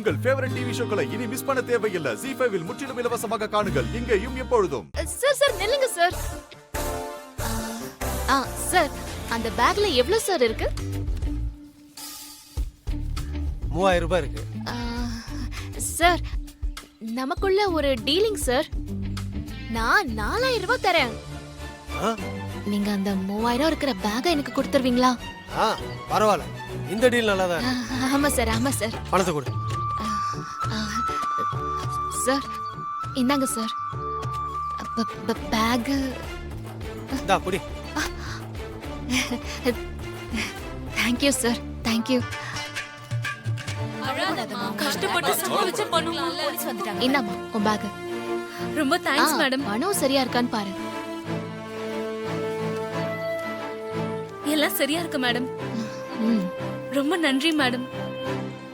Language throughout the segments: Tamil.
உங்கள் ஃபேவரட் டிவி ஷோக்களை இனி மிஸ் பண்ண தேவையில்லை. ZEE5 இல் முற்றிலும் இலவசமாக காணுங்கள். இங்கேயும் எப்பொழுதும். சார் நில்லுங்க சார். சார் அந்த பேக்ல எவ்வளவு சார் இருக்கு? 3000 ரூபாய் இருக்கு. சார் நமக்குள்ள ஒரு டீலிங் சார். நான் 4000 ரூபாய் தரேன். நீங்க அந்த 3000 இருக்கிற பேக்கை எனக்கு கொடுத்துருவீங்களா? பரவாயில்ல, இந்த டீல் நல்லாதான். ஆமா சார். பணத்தை கொடு. சார் இந்தாங்க சார் பேக். இந்தா புடி. Thank you sir, thank you. கஷ்டப்பட்டு சமாளிச்சு பண்ணுவோம். இந்தாம்மா உன் பேக். ரொம்ப தேங்க்ஸ் மேடம். பணம் சரியா இருக்கான்னு பாரு. எல்லாம் சரியா இருக்கு மேடம். ரொம்ப நன்றி மேடம்.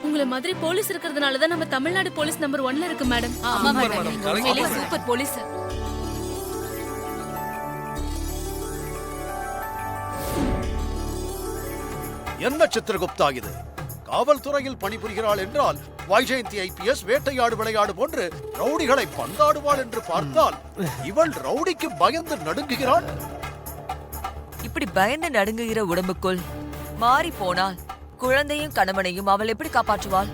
உங்கள மாதிரி போலீஸ் இருக்கிறதுனால தான் நம்ம தமிழ்நாடு போலீஸ் நம்பர் 1ல இருக்கு மேடம். ஆமா மேடம், சூப்பர் போலீஸ். என்ன சித்திரகுப்தா இது? காவல்துறையில் பணிபுரிகிறாள் என்றால் வைஜெயந்தி IPS வேட்டையாடு விளையாடு போன்று ரவுடிகளை பந்தாடுவாள் என்று பார்த்தால் இவள் ரவுடிக்கு பயந்து நடுங்குகிறாள். இப்படி பயந்து நடுங்குகிற உடம்புக்குள் மாறி போனால் குழந்தையும் கணவனையும் அவள் எப்படி காப்பாற்றுவாள்?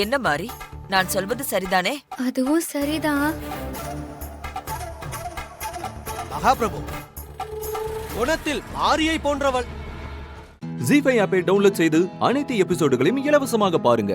என்ன மாறி, நான் சொல்வது சரிதானே? அதுவும் சரிதான். மகாபிரபு, குணத்தில் மாரியை போன்றவள். ZEE5 ஆப்பை டவுன்லோட் செய்து அனைத்து எபிசோடுகளையும் இலவசமாக பாருங்க.